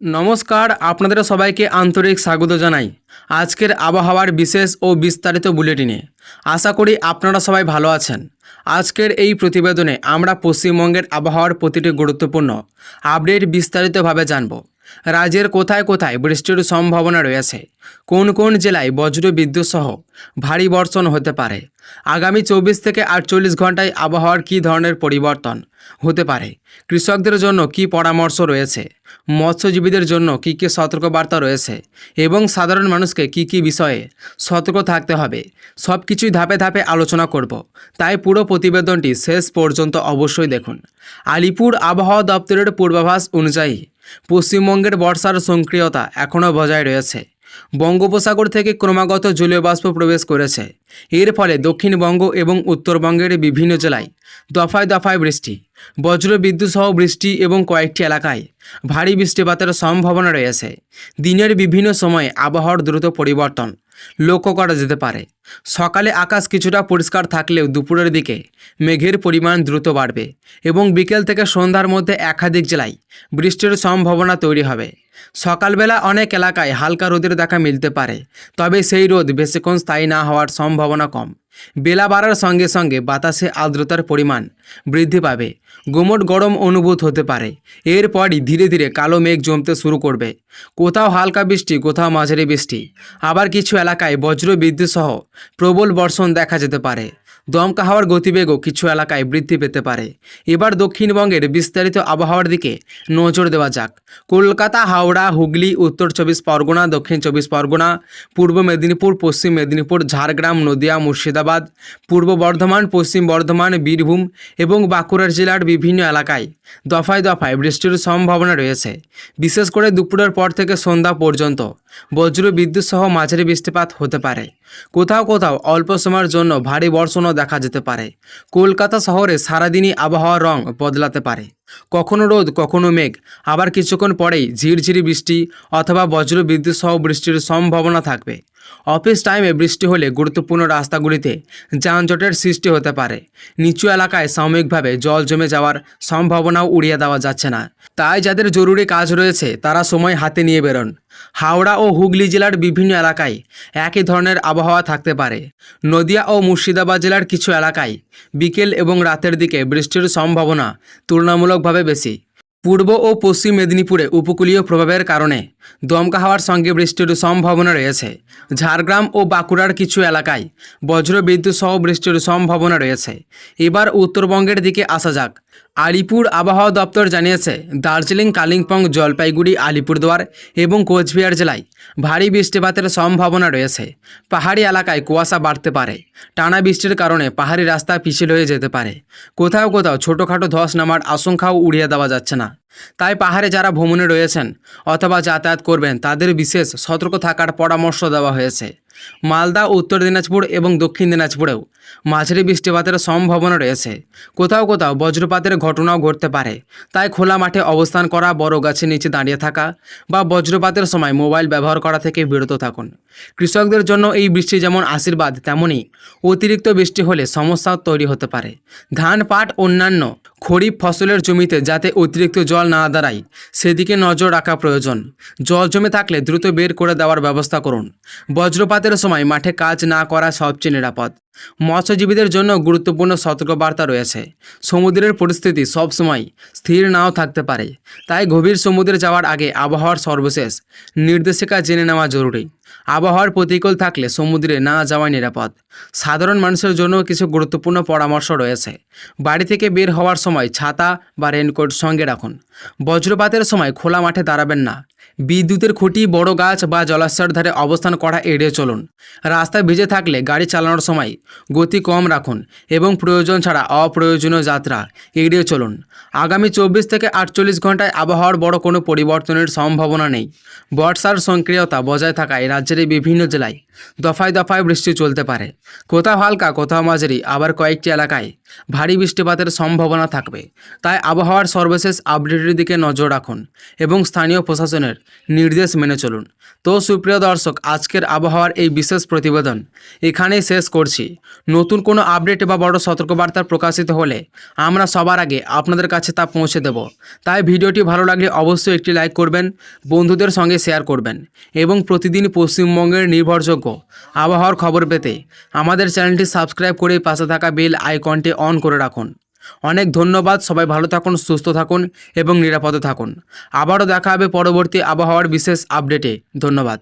নমস্কার, আপনাদের সবাইকে আন্তরিক স্বাগত জানাই আজকের আবহাওয়ার বিশেষ ও বিস্তারিত বুলেটিনে। আশা করি আপনারা সবাই ভালো আছেন। আজকের এই প্রতিবেদনে আমরা পশ্চিমবঙ্গের আবহাওয়ার প্রতিটি গুরুত্বপূর্ণ আপডেট বিস্তারিতভাবে জানব। রাজ্যের কোথায় কোথায় বৃষ্টির সম্ভাবনা রয়েছে, কোন কোন জেলায় বজ্র বিদ্যুৎ সহ ভারী বর্ষণ হতে পারে, আগামী 24 থেকে 48 ঘন্টায় আবহাওয়ার কী ধরনের পরিবর্তন হতে পারে, কৃষকদের জন্য কী পরামর্শ রয়েছে, মৎস্যজীবীদের জন্য কী কী সতর্কবার্তা রয়েছে এবং সাধারণ মানুষকে কী কী বিষয়ে সতর্ক থাকতে হবে, সব কিছুই ধাপে ধাপে আলোচনা করব। তাই পুরো প্রতিবেদনটি শেষ পর্যন্ত অবশ্যই দেখুন। আলিপুর আবহাওয়া দপ্তরের পূর্বাভাস অনুযায়ী পশ্চিমবঙ্গের বর্ষার সক্রিয়তা এখনও বজায় রয়েছে। বঙ্গোপসাগর থেকে ক্রমাগত জলীয় বাষ্প প্রবেশ করেছে। এর ফলে দক্ষিণবঙ্গ এবং উত্তরবঙ্গের বিভিন্ন জেলায় দফায় দফায় বৃষ্টি, বজ্র বিদ্যুৎ সহ বৃষ্টি এবং কয়েকটি এলাকায় ভারী বৃষ্টিপাতের সম্ভাবনা রয়েছে। দিনের বিভিন্ন সময়ে আবহাওয়ার দ্রুত পরিবর্তন লক্ষ্য করা যেতে পারে। সকালে আকাশ কিছুটা পরিষ্কার থাকলেও দুপুরের দিকে মেঘের পরিমাণ দ্রুত বাড়বে এবং বিকেল থেকে সন্ধ্যার মধ্যে একাধিক জেলায় বৃষ্টির সম্ভাবনা তৈরি হবে। সকালবেলা অনেক এলাকায় হালকা রোদের দেখা মিলতে পারে, তবে সেই রোদ বেশিক্ষণ স্থায়ী না হওয়ার সম্ভাবনা কম। বেলা বাড়ার সঙ্গে সঙ্গে বাতাসে আর্দ্রতার পরিমাণ বৃদ্ধি পাবে, গুমোট গরম অনুভূত হতে পারে। এরপরই ধীরে ধীরে কালো মেঘ জমতে শুরু করবে। কোথাও হালকা বৃষ্টি, কোথাও মাঝারি বৃষ্টি, আবার কিছু এলাকায় বজ্র বিদ্যুৎ সহ প্রবল বর্ষণ দেখা যেতে পারে। দমকা হাওয়ার গতিবেগও কিছু এলাকায় বৃদ্ধি পেতে পারে। এবার দক্ষিণবঙ্গের বিস্তারিত আবহাওয়ার দিকে নজর দেওয়া যাক। কলকাতা, হাওড়া, হুগলি, উত্তর 24 পরগনা, দক্ষিণ 24 পরগনা, পূর্ব মেদিনীপুর, পশ্চিম মেদিনীপুর, ঝাড়গ্রাম, নদিয়া, মুর্শিদাবাদ, পূর্ব বর্ধমান, পশ্চিম বর্ধমান, বীরভূম এবং বাঁকুড়া জেলার বিভিন্ন এলাকায় দফায় দফায় বৃষ্টির সম্ভাবনা রয়েছে। বিশেষ করে দুপুরের পর থেকে সন্ধ্যা পর্যন্ত বজ্র বিদ্যুৎ সহ মাঝারি বৃষ্টিপাত হতে পারে। কোথাও কোথাও অল্প সময়ের জন্য ভারী বর্ষণও দেখা যেতে পারে। কলকাতা শহরে সারাদিনই আবহাওয়ার রং বদলাতে পারে। কখনো রোদ, কখনো মেঘ, আবার কিছুক্ষণ পরেই ঝিরঝিরি বৃষ্টি অথবা বজ্র বিদ্যুৎ সহ বৃষ্টির সম্ভাবনা থাকবে। অফিস টাইমে বৃষ্টি হলে গুরুত্বপূর্ণ রাস্তাগুলিতে যানজটের সৃষ্টি হতে পারে। নিচু এলাকায় সাময়িকভাবে জল জমে যাওয়ার সম্ভাবনাও উড়িয়ে দেওয়া যাচ্ছে না। তাই যাদের জরুরি কাজ রয়েছে তারা সময় হাতে নিয়ে বেরোন। হাওড়া ও হুগলি জেলার বিভিন্ন এলাকায় একই ধরনের আবহাওয়া থাকতে পারে। নদিয়া ও মুর্শিদাবাদ জেলার কিছু এলাকায় বিকেল এবং রাতের দিকে বৃষ্টির সম্ভাবনা তুলনামূলকভাবে বেশি। পূর্ব ও পশ্চিম মেদিনীপুরে উপকূলীয় প্রভাবের কারণে দমকা হাওয়ার সঙ্গে বৃষ্টির সম্ভাবনা রয়েছে। ঝাড়গ্রাম ও বাঁকুড়ার কিছু এলাকায় বজ্র বিদ্যুৎ সহ বৃষ্টির সম্ভাবনা রয়েছে। এবার উত্তরবঙ্গের দিকে আসা যাক। আলিপুর আবহাওয়া দপ্তর জানিয়েছে, দার্জিলিং, কালিম্পং, জলপাইগুড়ি, আলিপুরদুয়ার এবং কোচবিহার জেলায় ভারী বৃষ্টিপাতের সম্ভাবনা রয়েছে। পাহাড়ি এলাকায় কুয়াশা বাড়তে পারে। টানা বৃষ্টির কারণে পাহাড়ি রাস্তা পিছিল হয়ে যেতে পারে। কোথাও কোথাও ছোটোখাটো ধস নামার আশঙ্কাও উড়িয়ে দেওয়া যাচ্ছে না। তাই পাহাড়ে যারা ভ্রমণে রয়েছেন অথবা যাতায়াত করবেন তাদের বিশেষ সতর্ক থাকার পরামর্শ দেওয়া হয়েছে। মালদা, উত্তর দিনাজপুর এবং দক্ষিণ দিনাজপুরেও মাঝারি বৃষ্টিপাতের সম্ভাবনা রয়েছে। কোথাও কোথাও বজ্রপাতের ঘটনাও ঘটতে পারে। তাই খোলা মাঠে অবস্থান করা, বড় গাছের নিচে দাঁড়িয়ে থাকা বা বজ্রপাতের সময় মোবাইল ব্যবহার করা থেকে বিরত থাকুন। কৃষকদের জন্য এই বৃষ্টি যেমন আশীর্বাদ, তেমনই অতিরিক্ত বৃষ্টি হলে সমস্যাও তৈরি হতে পারে। ধান, পাট, অন্যান্য খরিফ ফসলের জমিতে যাতে অতিরিক্ত জল না দাঁড়ায় সেদিকে নজর রাখা প্রয়োজন। জল জমে থাকলে দ্রুত বের করে দেওয়ার ব্যবস্থা করুন। বজ্রপাতের সময় মাঠে কাজ না করা সবচেয়ে নিরাপদ। মৎস্যজীবীদের জন্য গুরুত্বপূর্ণ সতর্কবার্তা রয়েছে। সমুদ্রের পরিস্থিতি সবসময় স্থির নাও থাকতে পারে, তাই গভীর সমুদ্রে যাওয়ার আগে আবহাওয়ার সর্বশেষ নির্দেশিকা জেনে নেওয়া জরুরি। আবহাওয়ার প্রতিকূল থাকলে সমুদ্রে না যাওয়াই নিরাপদ। সাধারণ মানুষের জন্য কিছু গুরুত্বপূর্ণ পরামর্শ রয়েছে। বাড়ি থেকে বের হওয়ার সময় ছাতা বা রেনকোট সঙ্গে রাখুন। বজ্রপাতের সময় খোলা মাঠে দাঁড়াবেন না। বিদ্যুতের খুঁটি, বড় গাছ বা জলাশয়ের ধারে অবস্থান করা এড়িয়ে চলুন। রাস্তায় ভিজে থাকলে গাড়ি চালানোর সময় গতি কম রাখুন এবং প্রয়োজন ছাড়া অপ্রয়োজনীয় যাত্রা এড়িয়ে চলুন। আগামী 24 থেকে 48 ঘন্টায় আবহাওয়ার বড় কোনো পরিবর্তনের সম্ভাবনা নেই। বর্ষার সক্রিয়তা বজায় থাকায় রাজ্যের বিভিন্ন জেলায় দফায় দফায় বৃষ্টি চলতে পারে। কোথাও হালকা, কোথাও মাঝারি, আবার কয়েকটি এলাকায় ভারী বৃষ্টিপাতের সম্ভাবনা থাকবে। তাই আবহাওয়ার সর্বশেষ আপডেটের দিকে নজর রাখুন এবং স্থানীয় প্রশাসনের প্রশাসনের নির্দেশ মেনে চলুন। তো সুপ্রিয় দর্শক, আজকের আবহাওয়ার এই বিশেষ প্রতিবেদন এখানেই শেষ করছি। নতুন কোনো আপডেট বা বড় সতর্কবার্তা প্রকাশিত হলে আমরা সবার আগে আপনাদের কাছে তা পৌঁছে দেব। তাই ভিডিওটি ভালো লাগলে অবশ্যই একটি লাইক করবেন, বন্ধুদের সঙ্গে শেয়ার করবেন এবং প্রতিদিন পশ্চিমবঙ্গের নির্ভরযোগ্য আবহাওয়ার খবর পেতে আমাদের চ্যানেলটি সাবস্ক্রাইব করে পাশে থাকা বেল আইকনটি অন করে রাখুন। অনেক ধন্যবাদ। সবাই ভালো থাকুন, সুস্থ থাকুন এবং নিরাপদে থাকুন। আবারও দেখা হবে পরবর্তী আবহাওয়ার বিশেষ আপডেটে। ধন্যবাদ।